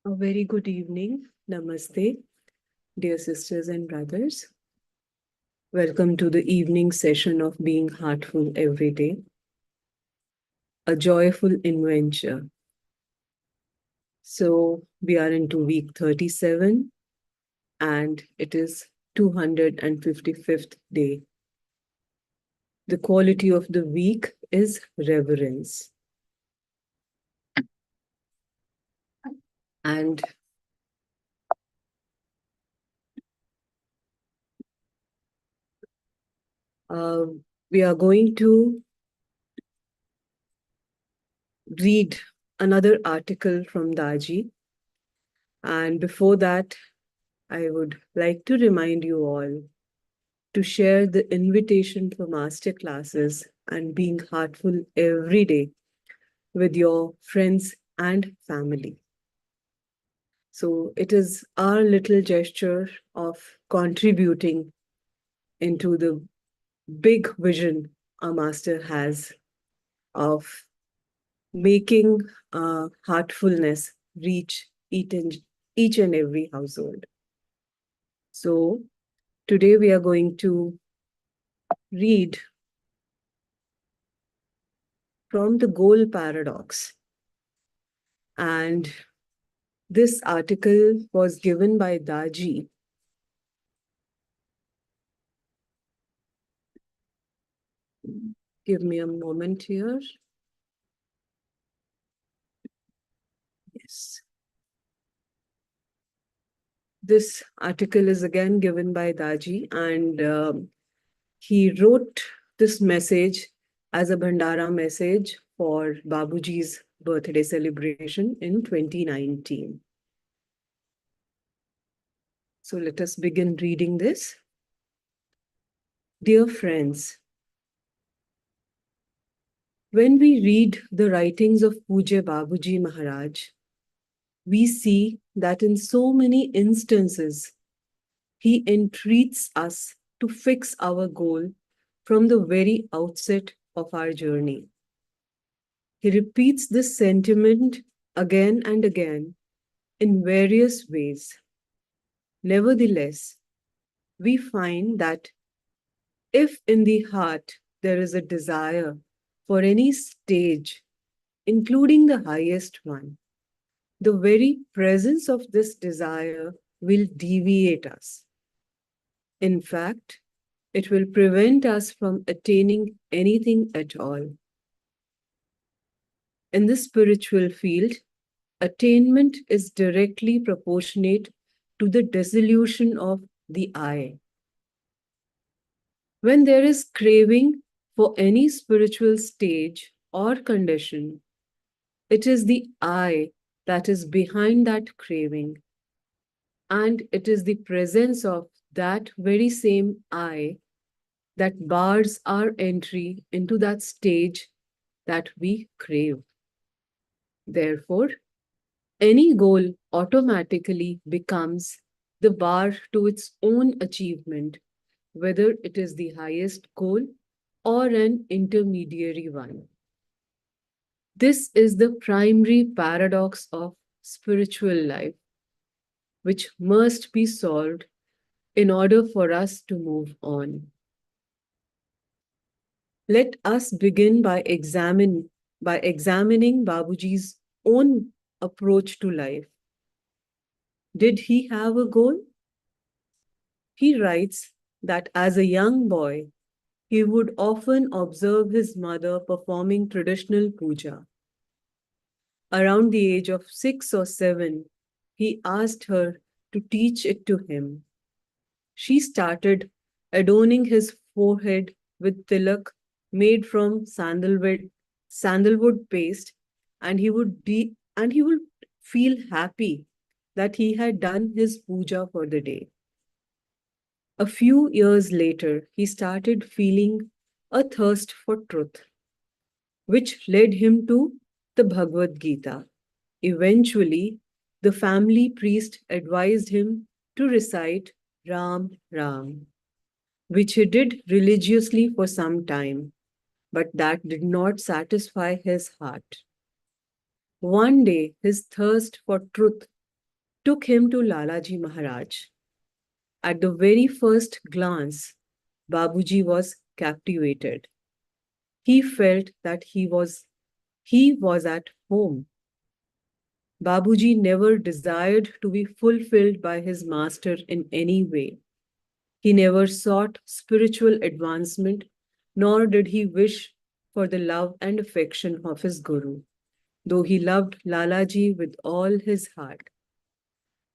A very good evening. Namaste, dear sisters and brothers. Welcome to the evening session of Being Heartful Every Day, a joyful adventure. So, we are into week 37 and it is 255th day. The quality of the week is reverence. And we are going to read another article from Daji. And before that, I would like to remind you all to share the invitation for master classes and being heartful every day with your friends and family. So it is our little gesture of contributing into the big vision our master has of making heartfulness reach each and every household. So today we are going to read from the goal paradox. And this article was given by Daji. Give me a moment here. Yes. This article is again given by Daji, and he wrote this message as a Bhandara message for Babuji's birthday celebration in 2019. So let us begin reading this. Dear friends, when we read the writings of Pujya Babuji Maharaj, we see that in so many instances, he entreats us to fix our goal from the very outset of our journey. He repeats this sentiment again and again in various ways. Nevertheless, we find that if in the heart there is a desire for any stage, including the highest one, the very presence of this desire will deviate us. In fact, it will prevent us from attaining anything at all. In the spiritual field, attainment is directly proportionate to the dissolution of the I. When there is craving for any spiritual stage or condition, it is the I that is behind that craving, and it is the presence of that very same I that bars our entry into that stage that we crave. Therefore, any goal automatically becomes the bar to its own achievement, whether it is the highest goal or an intermediary one. This is the primary paradox of spiritual life, which must be solved in order for us to move on. Let us begin by examining Babuji's own approach to life. Did he have a goal? He writes that as a young boy, he would often observe his mother performing traditional puja. Around the age of 6 or 7, he asked her to teach it to him. She started adorning his forehead with tilak made from sandalwood paste, and he would feel happy that he had done his puja for the day. A few years later, he started feeling a thirst for truth, which led him to the Bhagavad Gita. Eventually, the family priest advised him to recite Ram Ram, which he did religiously for some time, but that did not satisfy his heart. One day, his thirst for truth took him to Lalaji Maharaj. At the very first glance, Babuji was captivated. He felt that he was at home. Babuji never desired to be fulfilled by his master in any way. He never sought spiritual advancement, nor did he wish for the love and affection of his guru, though he loved Lalaji with all his heart.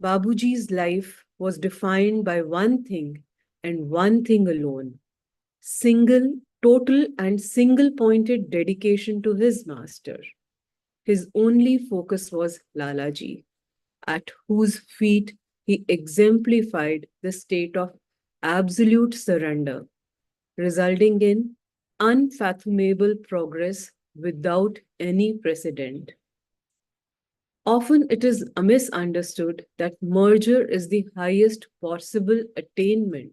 Babuji's life was defined by one thing and one thing alone: single, total, and single pointed dedication to his master. His only focus was Lalaji, at whose feet he exemplified the state of absolute surrender, resulting in unfathomable progress without any precedent. Often it is misunderstood that merger is the highest possible attainment,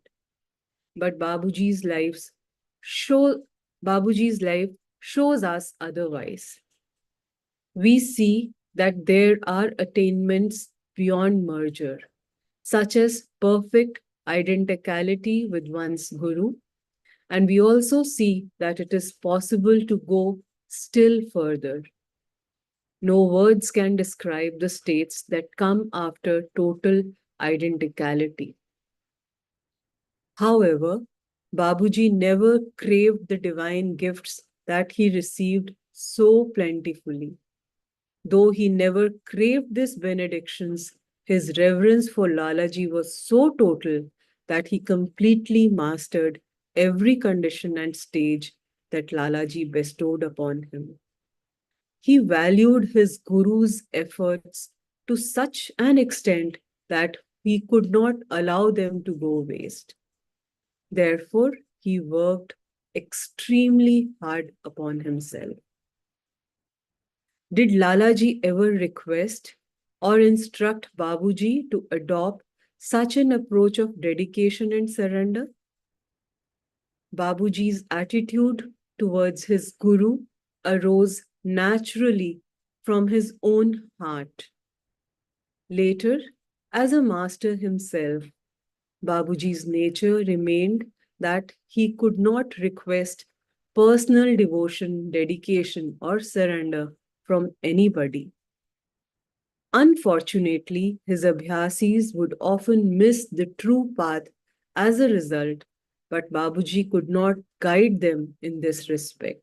but show Babuji's life shows us otherwise. We see that there are attainments beyond merger, such as perfect identicality with one's guru, and we also see that it is possible to go still further. No words can describe the states that come after total identicality. However, Babuji never craved the divine gifts that he received so plentifully. Though he never craved these benedictions, his reverence for Lalaji was so total that he completely mastered every condition and stage that Lalaji bestowed upon him. He valued his guru's efforts to such an extent that he could not allow them to go waste. Therefore, he worked extremely hard upon himself. Did Lalaji ever request or instruct Babuji to adopt such an approach of dedication and surrender? Babuji's attitude towards his guru arose naturally from his own heart. Later, as a master himself, Babuji's nature remained that he could not request personal devotion, dedication, or surrender from anybody. Unfortunately, his abhyasis would often miss the true path as a result, but Babuji could not guide them in this respect.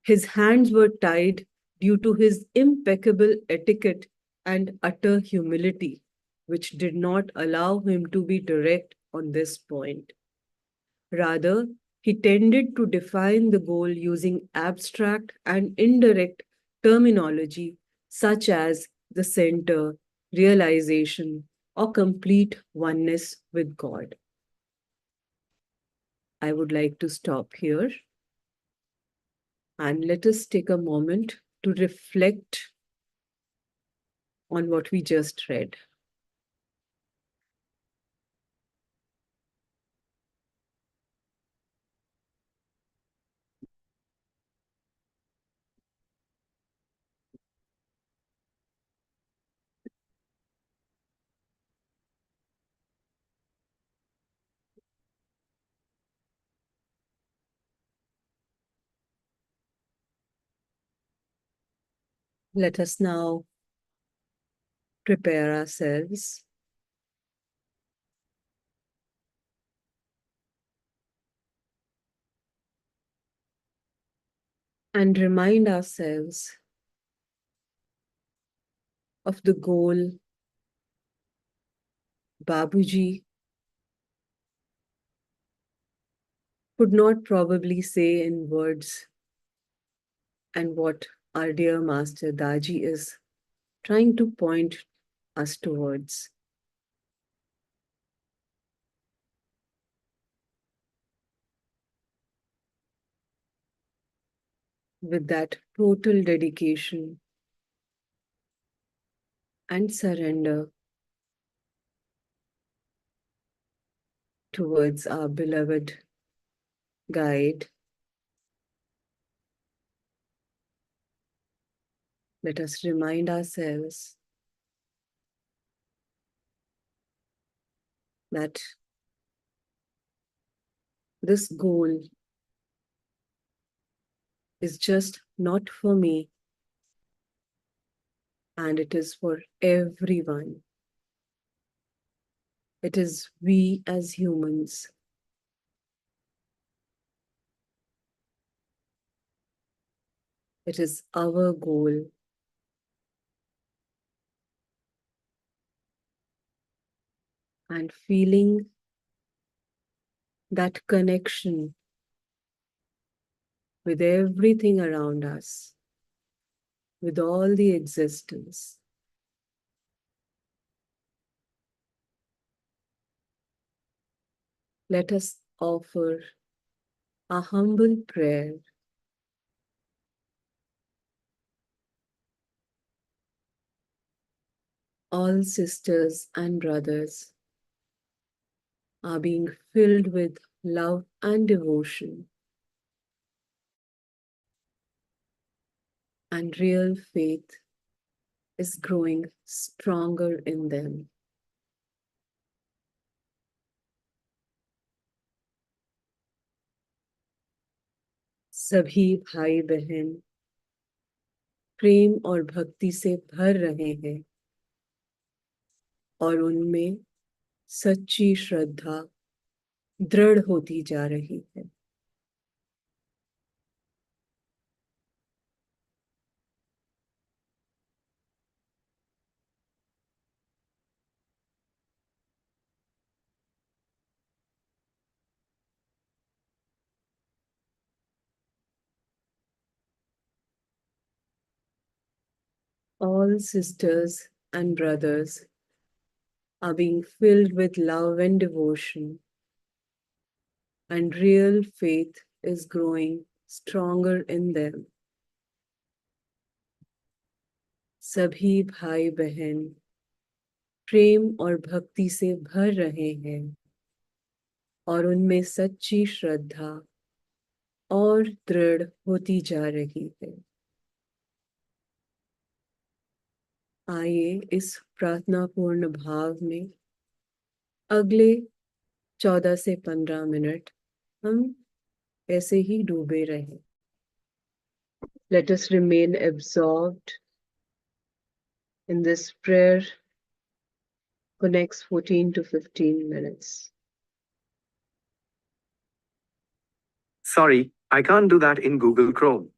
His hands were tied due to his impeccable etiquette and utter humility, which did not allow him to be direct on this point. Rather, he tended to define the goal using abstract and indirect terminology such as the center, realization, or complete oneness with God. I would like to stop here and let us take a moment to reflect on what we just read. Let us now prepare ourselves and remind ourselves of the goal Babuji could not probably say in words, and what our dear Master Daji is trying to point us towards. With that total dedication and surrender towards our beloved guide, let us remind ourselves that this goal is just not for me, and it is for everyone. It is we as humans. It is our goal. And feeling that connection with everything around us, with all the existence. Let us offer a humble prayer. All sisters and brothers are being filled with love and devotion, and real faith is growing stronger in them. सभी भाई बहन प्रेम और भक्ति से भर रहे हैं और उनमें सच्ची श्रद्धा दृढ़ होती जा रही है. All sisters and brothers are being filled with love and devotion, and real faith is growing stronger in them. सभी भाई बहन प्रेम और भक्ति से भर रहे हैं और उनमें सच्ची श्रद्धा और दृढ़ होती जा रही है. आइए इस प्रार्थनापूर्ण भाव में अगले 14 से 15 मिनट हम ऐसे ही डूबे रहें. Let us remain absorbed in this prayer for next 14 to 15 minutes. Sorry, I can't do that in Google Chrome.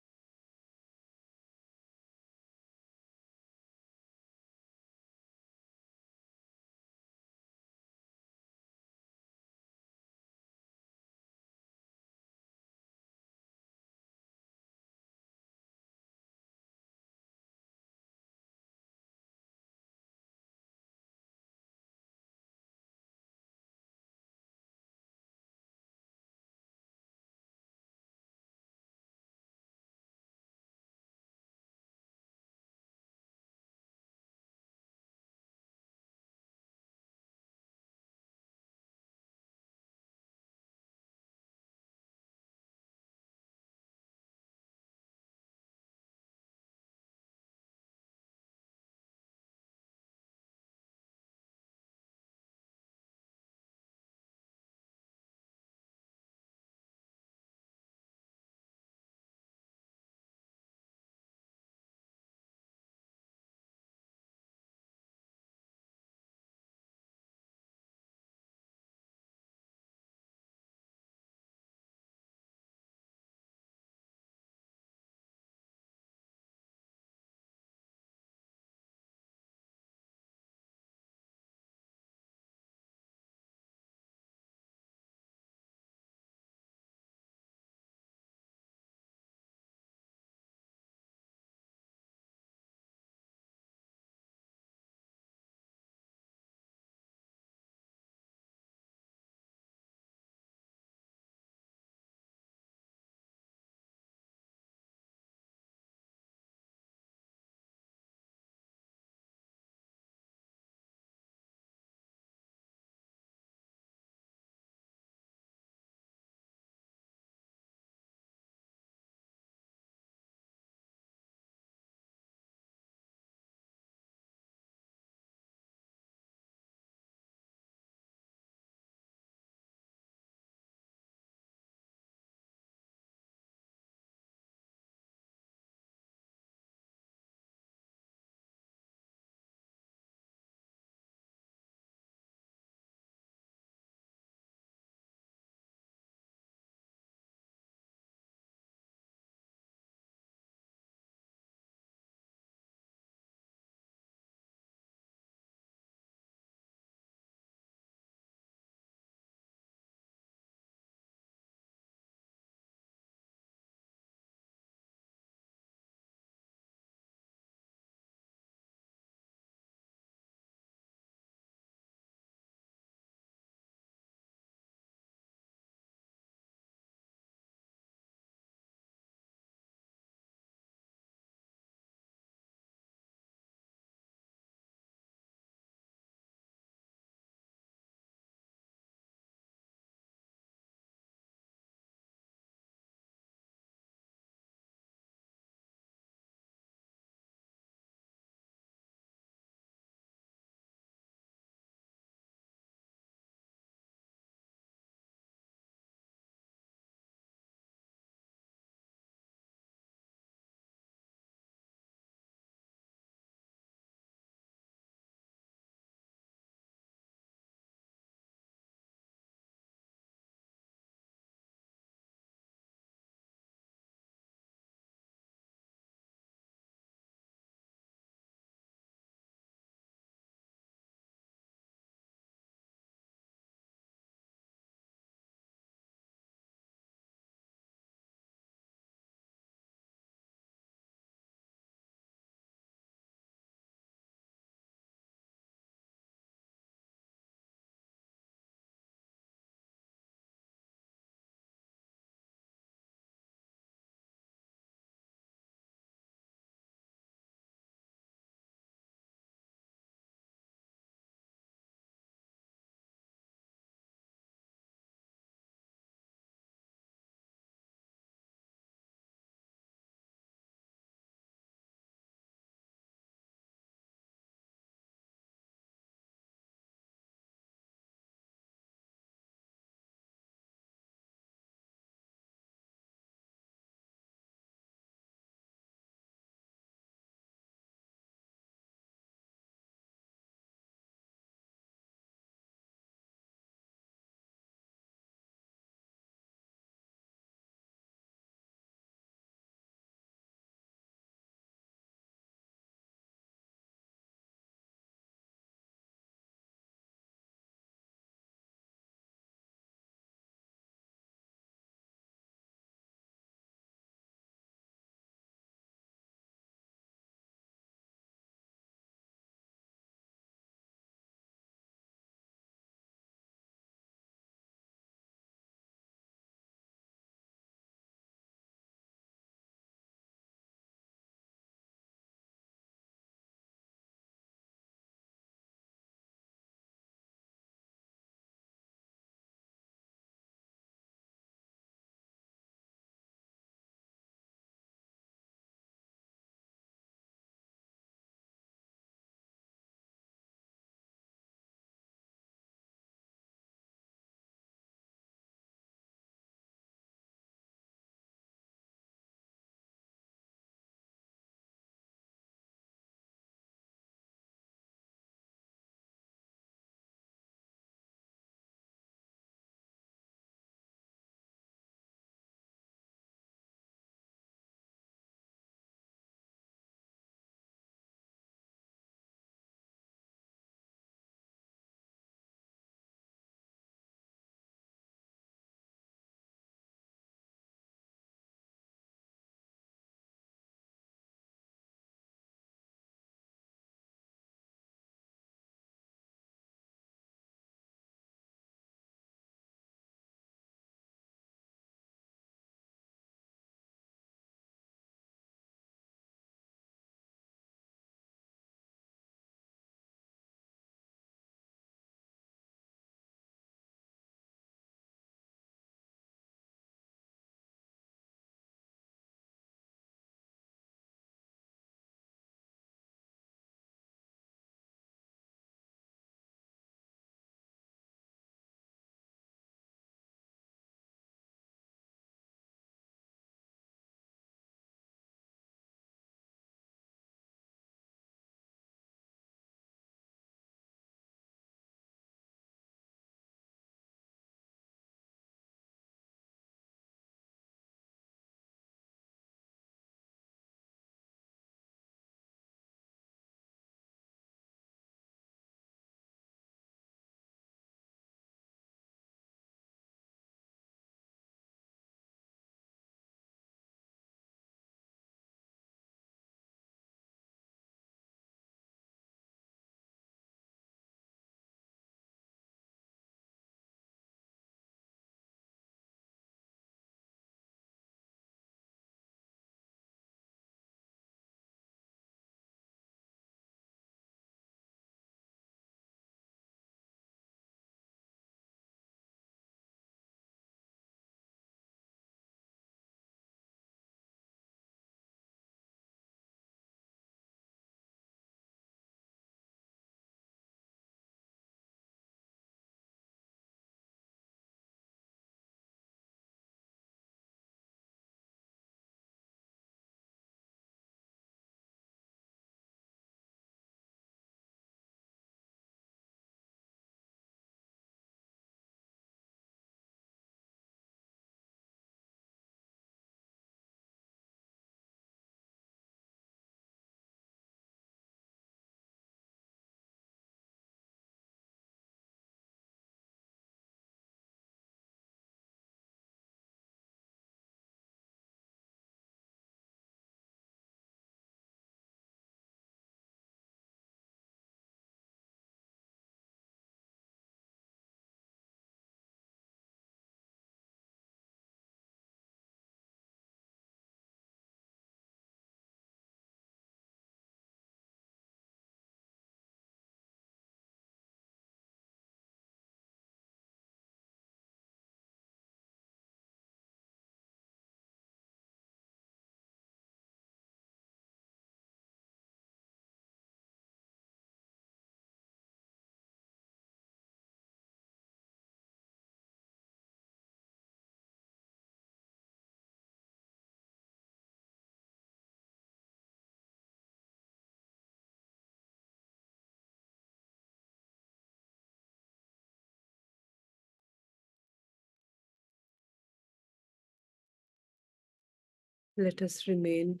Let us remain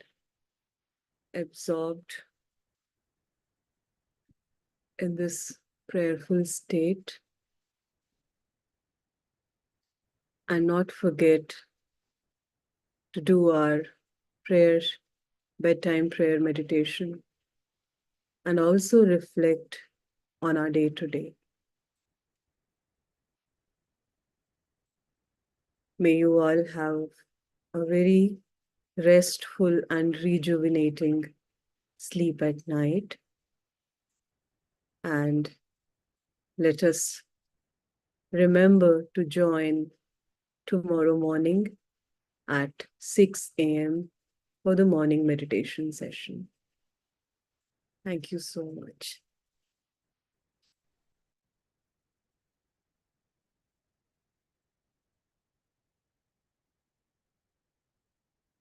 absorbed in this prayerful state and not forget to do our prayer, bedtime prayer meditation, and also reflect on our day to day. May you all have a very restful and rejuvenating sleep at night. And let us remember to join tomorrow morning at 6 a.m. for the morning meditation session. Thank you so much.